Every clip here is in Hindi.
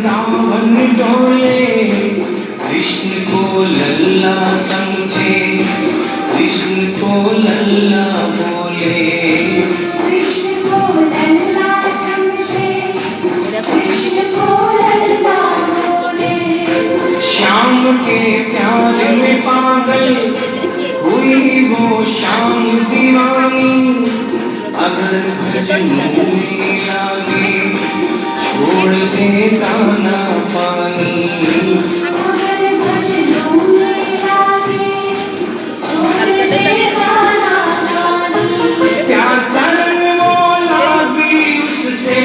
वृंदावन डोले, कृष्ण को लल्ला समझे, कृष्ण को लल्ला बोले, कृष्ण को लल्ला समझे, कृष्ण को लल्ला बोले। श्याम के प्यार में पागल हुई वो श्याम दीवानी, अगर भजनों में लागे छोड़ दे दाना पानी, अगर भजनों में लागे छोड़ दे दाना पानी। प्यार करने वो लागी उससे,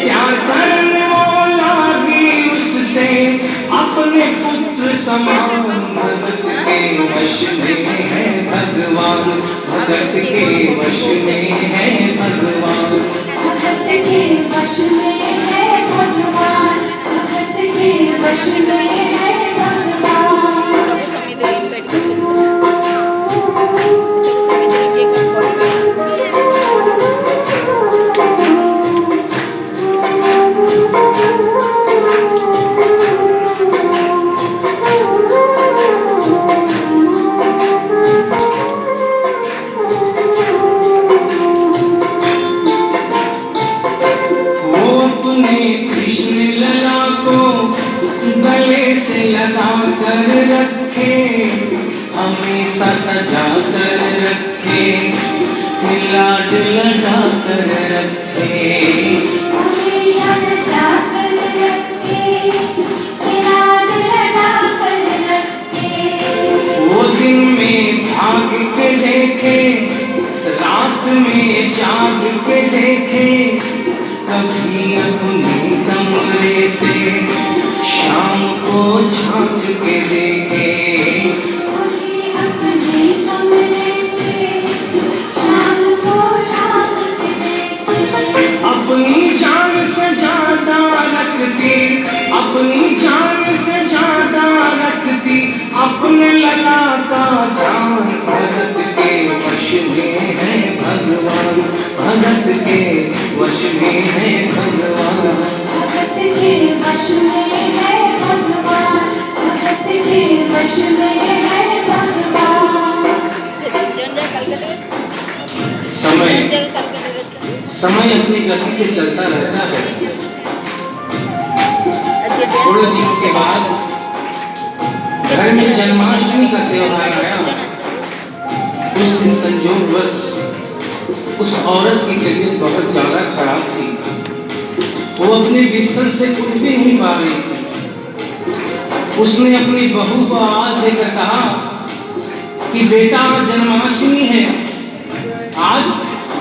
प्यार करने वो लागी उससे, अपने पुत्र समान भगत के वश में है भगवान, भगत के वश में है भगवान, भगत के वश में है भगवान, भगत के वश में है भगवान। हमेशा सजा कर रखे, लाड लड़ा कर रखे, हमेशा सजा कर रखे, लाड लड़ा कर रखे। वो दिन में भाग के देखे, रात में जाग के देखे, कभी अपने कमरे से शाम को झांक के देखे, अपनी जान से ज्यादा रखती, अपनी जान से ज्यादा रखती, अपने लला का ध्यान, भगत के वश में है भगवान, भगत के वश में है भगवान, भगत के वश में है भगवान, भगत के वश में है भगवान। समय अपनी गति से चलता रहता है। थोड़े दिनों के बाद घर में जन्माष्टमी का त्योहार आया। उस दिन संयोगवश उस औरत की तबीयत बहुत ज्यादा खराब थी, वो अपने बिस्तर से उठ भी नहीं पा रही थी। उसने अपनी बहू को आवाज देकर कहा कि बेटा जन्माष्टमी है, आज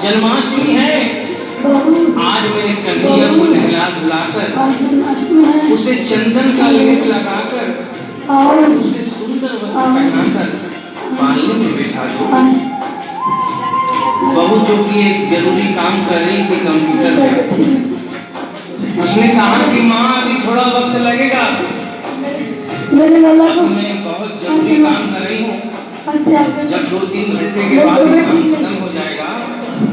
जन्माष्टमी है, आज मेरे कन्हैया को नहला धुलाकर, उसे चंदन का लेप लगाकर, उसे सुंदर वस्त्र पहनाकर पालने में बैठा दो। बहू जो कि एक जरूरी काम कर रही थी कंप्यूटर पे, उसने कहा कि माँ अभी थोड़ा वक्त लगेगा, अब मैं बहुत जरूरी काम कर रही हूँ, जब 2-3 घंटे के बाद काम खत्म हो जाएगा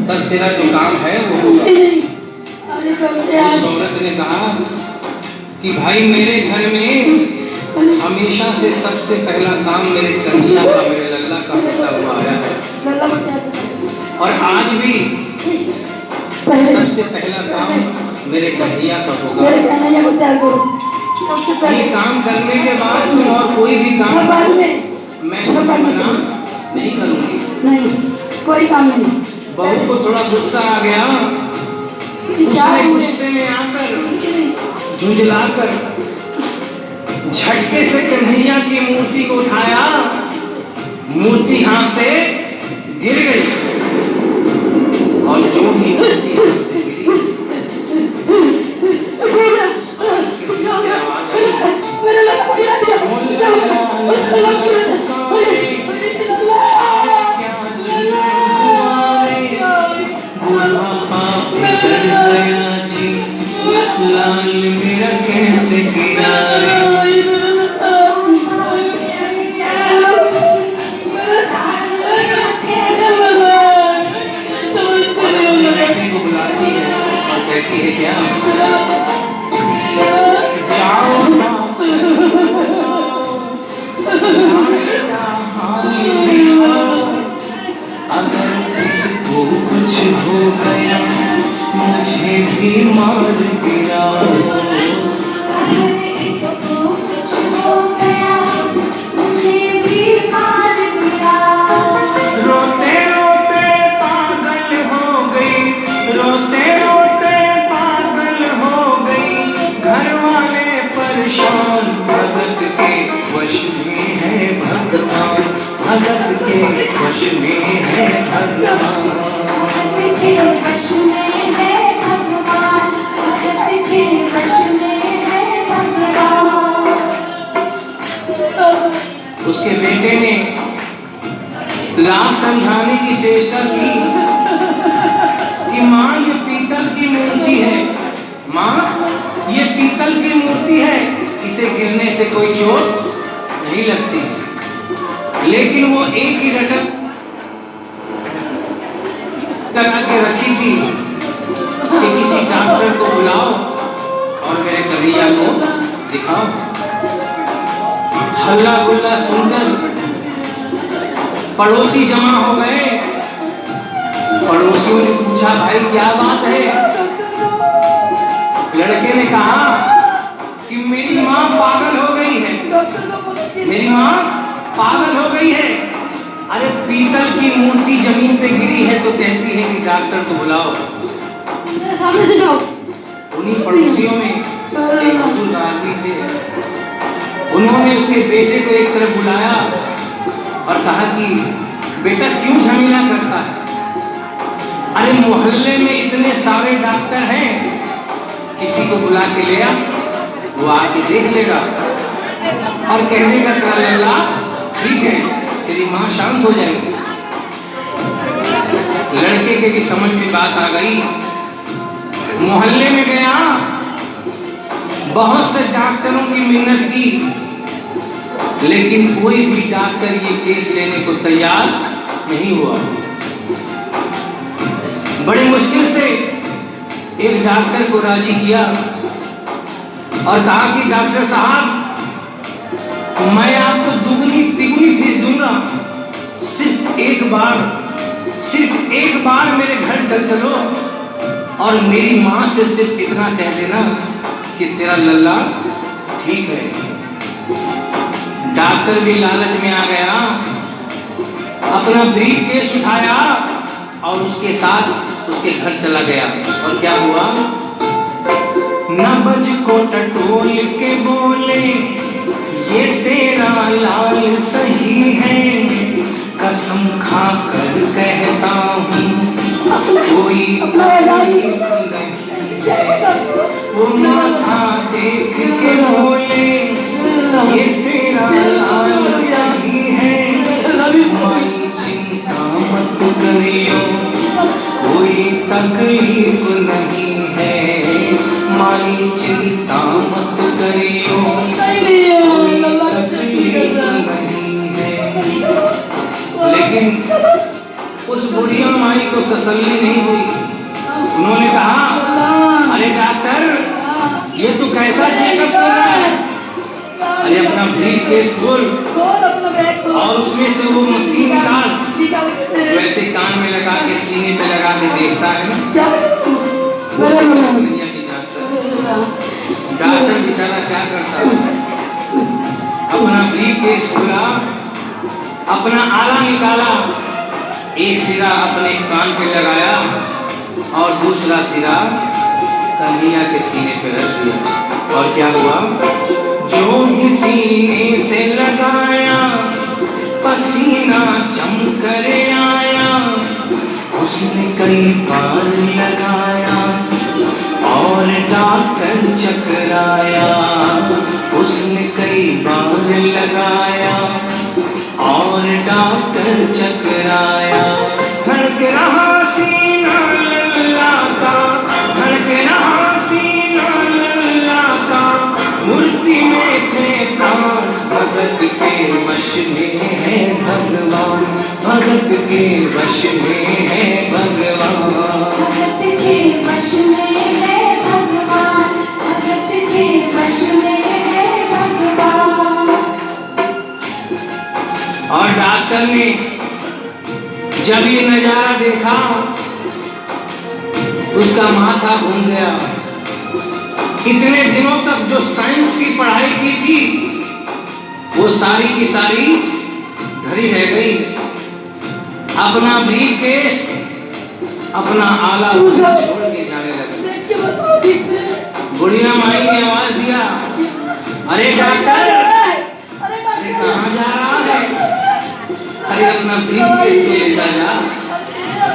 तब तेरा जो काम है वो होगा। उस औरत ने कहा कि भाई मेरे घर में हमेशा से सबसे पहला काम मेरे कन्हैया का, मेरे लल्ला का होता हुआ आया है, और आज भी सबसे पहला काम मेरे कन्हैया का होगा। ये काम करने के बाद तुम और कोई भी काम मैं मना नहीं करूँगी। नहीं, कोई काम नहीं। बहू को थोड़ा गुस्सा आ गया, उसने गुस्से में आकर झुंझलाकर झटके से कन्हैया की मूर्ति को उठाया, मूर्ति हाथ से गिर गई, और जो भी मूर्ति हाथ से गिरी लाल मेरा कैसे गिरा, को बुला हाल दिखाओ, अगर इसको कुछ हो गया मुझे भी मार गिराओ। अगर इसको कुछ हो गया मुझे भी मार गिराओ। रोते रोते पागल हो गई, रोते रोते पागल हो गई, घर वाले परेशान, भगत के वश में है भगवान, भगत के वश में है भगवान। भगत के वश में है भगवान, भगत के वश में है भगवान। उसके बेटे ने लाख समझाने की चेष्टा की कि माँ ये पीतल की मूर्ति है, माँ ये पीतल की मूर्ति है, इसे गिरने से कोई चोट नहीं लगती। लेकिन वो एक ही रटक लगा के रखी थी कि किसी डॉक्टर को बुलाओ और मेरे कन्हैया को दिखाओ। हल्ला गुल्ला सुनकर पड़ोसी जमा हो गए। पड़ोसियों ने पूछा, भाई क्या बात है? लड़के ने कहा कि मेरी माँ पागल हो गई है, मेरी माँ पागल हो गई है। अरे पीतल की मूर्ति जमीन पे गिरी है तो कहती है कि डॉक्टर को बुलाओ। सामने से जाओ। उन्हीं पड़ोसियों में एक बुजुर्ग आदमी थे, उन्होंने उसके बेटे को एक तरफ बुलाया और कहा कि बेटा क्यों झमेला करता है? अरे मोहल्ले में इतने सारे डॉक्टर हैं, किसी को बुला के ले आ, वो आके देख लेगा और कहने का ट्राला ठीक है, तेरी माँ शांत हो जाएगी। लड़के के भी समझ में बात आ गई। मोहल्ले में गया, बहुत से डॉक्टरों की मिन्नत की, लेकिन कोई भी डॉक्टर ये केस लेने को तैयार नहीं हुआ। बड़ी मुश्किल से एक डॉक्टर को राजी किया और कहा कि डॉक्टर साहब मैं आपको दुगनी तिगुनी फीस दूंगा, सिर्फ एक बार मेरे घर चल चलो और मेरी माँ से सिर्फ इतना कह देना कि तेरा लल्ला ठीक है। डॉक्टर भी लालच में आ गया, अपना ब्रीफ केस उठाया और उसके साथ उसके घर चला गया। और क्या हुआ? नबज को टटोल के बोले ये तेरा लाल सही है, कसम खा कर कहता हूँ कोई तकलीफ नहीं है। वो माथा देख के बोले ये तेरा लाल सही है, माई चिंता मत करियो कोई तकलीफ नहीं है, माई चिंता मत करियो कोई तकलीफ नहीं है। लेकिन उस बुढ़िया माई को तसल्ली नहीं हुई। उन्होंने कहा, अरे डॉक्टर ये तू कैसा चेकअप कर रहा है? अरे अपना ब्रीफ केस खोल और उसमें से वो मशीन निकाल, वैसे कान में लगा के सीने पे लगा के देखता है ना, दुनिया की जांच करता। डॉक्टर बेचारा क्या करता है, अपना ब्रीफ केस खोला, अपना आला निकाला, एक सिरा अपने कान पे लगाया और दूसरा सिरा कन्हैया के सीने पे रख दिया। और क्या हुआ? जो ही सीने से लगाया पसीना चमकर आया, उसने कई बार लगाया और डॉक्टर चकराया, उसने कई बार लगाया और डॉक्टर चकराया। धड़क रहा सीना लल्ला का, धड़क रहा सीना लल्ला का, मूर्ति में थे प्राण, भगत के वश में है भगवान, भगत के वश में है भगवान, भगत के वश में है भगवान, भगत के वश में है भगवान। और डॉक्टर ने जब ये नजारा देखा उसका माथा घूम गया। इतने दिनों तक जो साइंस की पढ़ाई की थी वो सारी की सारी धरी रह गई। अपना ब्रीफकेस, अपना आला छोड़ के जाने लगा। बुढ़िया माई ने आवाज दिया, अरे डॉक्टर, अरे कहाँ जा रहा है? अरे अपना ब्रीफकेस तो लेता जा।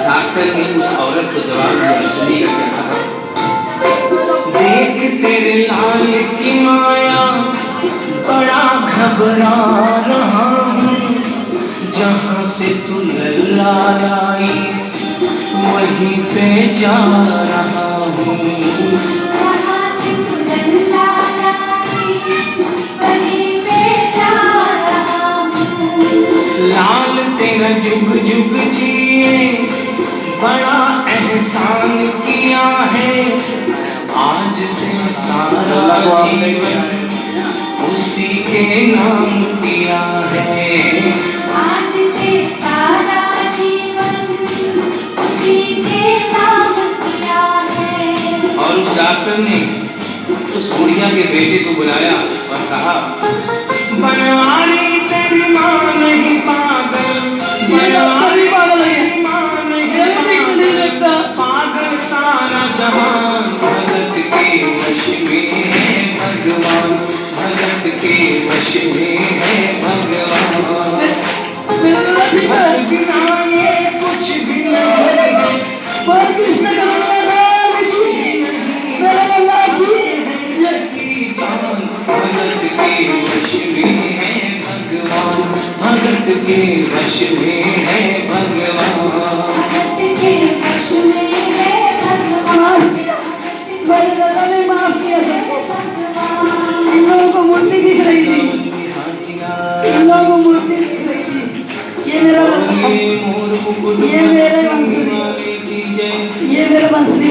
डॉक्टर ने उस औरत को जवाब दिया, सुनिएगा क्या कहा। देख तेरे लाल की माया बड़ा घबरा रहा हूँ, जहाँ से तू लल्ला लाई वहीं पे जा रहा हूँ। जहाँ से तू लल्ला लाई वहीं पे जा रहा हूँ। लाल तेरा जुग जुग जिए बड़ा एहसान किया है, आज से सारा जीवन उसी के नाम किया है। आज से सारा जीवन उसी के नाम किया है। और उस डॉक्टर ने उस बुढ़िया के बेटे को बुलाया और कहा, बनवारी तेरी माँ नहीं पागल, बनवारी तेरी माँ नहीं पागल, सारा जहान भगत के वश में है भगवान, भगत के वश में है भगवान। भक्त बिना ये कुछ भी नहीं है, कृष्ण भगत के वश में है भगवान, भगत के वश में है भगवान। भगत के वश में है भगवान, मेरे लल्ला ने माफ किया सबको। भगवान। इन लोगों को मूर्ति दिख रही थी, इन लोगों को मूर्ति दिख रही थी। ये मेरा लल्ला, ये मेरे बंसुरी, ये मेरा बंसुरी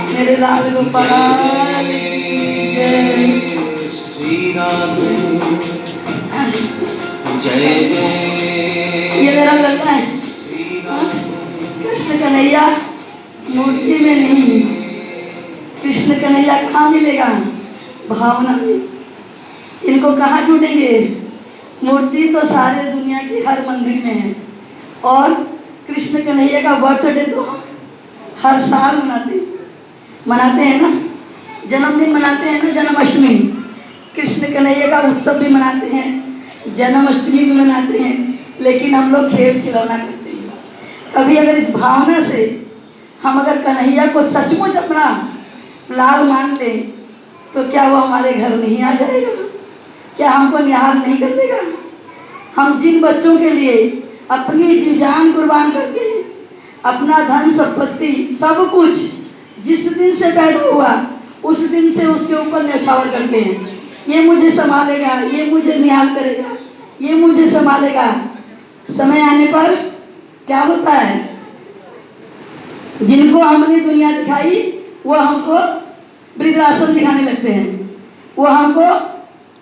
मेरे लाल गोपाल श्री राधे जय जय। ये मेरा लल्ला है। कृष्ण कन्हैया मूर्ति में नहीं, कृष्ण कन्हैया कहाँ मिलेगा? भावना में। इनको कहाँ ढूंढेंगे? मूर्ति तो सारे दुनिया की हर मंदिर में है, और कृष्ण कन्हैया का बर्थडे तो हर साल मनाते हैं ना, जन्मदिन मनाते हैं ना, जन्माष्टमी। कृष्ण कन्हैया का उत्सव भी मनाते हैं, जन्माष्टमी भी मनाते हैं, लेकिन हम लोग खेल खिलौना करते हैं। कभी अगर इस भावना से हम अगर कन्हैया को सचमुच अपना लाल मान लें तो क्या वो हमारे घर नहीं आ जाएगा? क्या हमको निहाल नहीं कर देगा? हम जिन बच्चों के लिए अपनी जी जान कुर्बान करके अपना धन संपत्ति सब कुछ जिस दिन से पैदा हुआ उस दिन से उसके ऊपर न्यौछावर करते हैं, ये मुझे संभालेगा, ये मुझे निहाल करेगा, ये मुझे संभालेगा। समय आने पर क्या होता है? जिनको हमने दुनिया दिखाई वो हमको वृद्धाश्रम दिखाने लगते हैं, वो हमको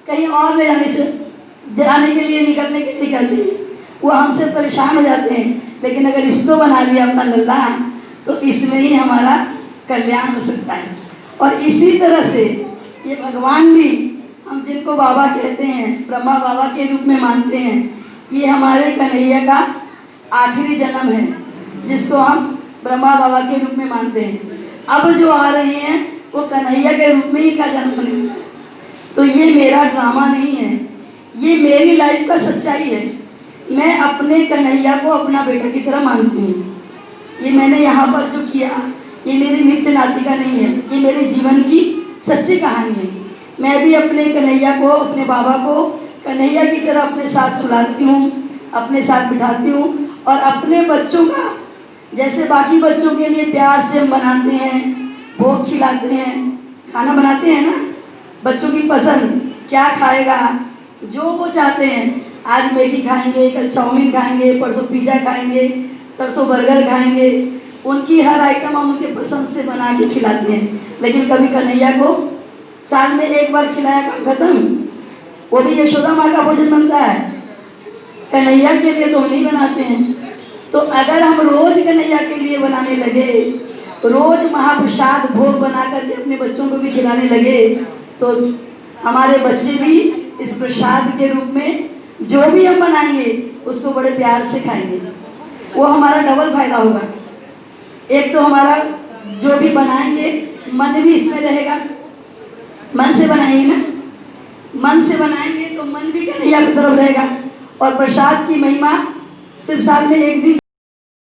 कहीं और ले जाने के लिए निकलने के लिए कहते हैं, वो हमसे परेशान हो जाते हैं। लेकिन अगर इसको बना लिया अपना लल्ला तो इसमें ही हमारा कल्याण हो सकता है। और इसी तरह से ये भगवान भी, हम जिनको बाबा कहते हैं, ब्रह्मा बाबा के रूप में मानते हैं, ये हमारे कन्हैया का आखिरी जन्म है जिसको हम ब्रह्मा बाबा के रूप में मानते हैं। अब जो आ रहे हैं वो कन्हैया के रूप में ही का जन्म होने वाला है। तो ये मेरा ड्रामा नहीं है, ये मेरी लाइफ का सच्चाई है। मैं अपने कन्हैया को अपना बेटा की तरह मानती हूँ। ये मैंने यहाँ पर जो किया ये मेरी नित्य नाटिका नहीं है, ये मेरे जीवन की सच्ची कहानी है। मैं भी अपने कन्हैया को, अपने बाबा को कन्हैया की तरह अपने साथ सुलाती हूँ, अपने साथ बिठाती हूँ, और अपने बच्चों का जैसे बाकी बच्चों के लिए प्यार से हम बनाते हैं, भोग खिलाते हैं, खाना बनाते हैं ना, बच्चों की पसंद क्या खाएगा, जो वो चाहते हैं। आज मैगी खाएंगे, कल चाउमीन खाएंगे, परसों पिज़्ज़ा खाएंगे, परसों बर्गर खाएंगे। उनकी हर आइटम हम उनके पसंद से बना के खिलाते हैं। लेकिन कभी कन्हैया को साल में एक बार खिलाया काम खत्म। वो भी यशोदा माँ का भोजन बनता है, कन्हैया के लिए तो हम नहीं बनाते हैं। तो अगर हम रोज कन्हैया के लिए बनाने लगे, रोज महाप्रसाद भोग बना करके अपने बच्चों को भी खिलाने लगे, तो हमारे बच्चे भी इस प्रसाद के रूप में जो भी हम बनाएंगे उसको बड़े प्यार से खाएंगे। वो हमारा डबल फायदा होगा। एक तो हमारा जो भी बनाएंगे मन भी इसमें रहेगा, मन से बनाएंगे ना, मन से बनाएंगे तो मन भी कन्हैया की तरफ रहेगा। और प्रसाद की महिमा सिर्फ साल में एक दिन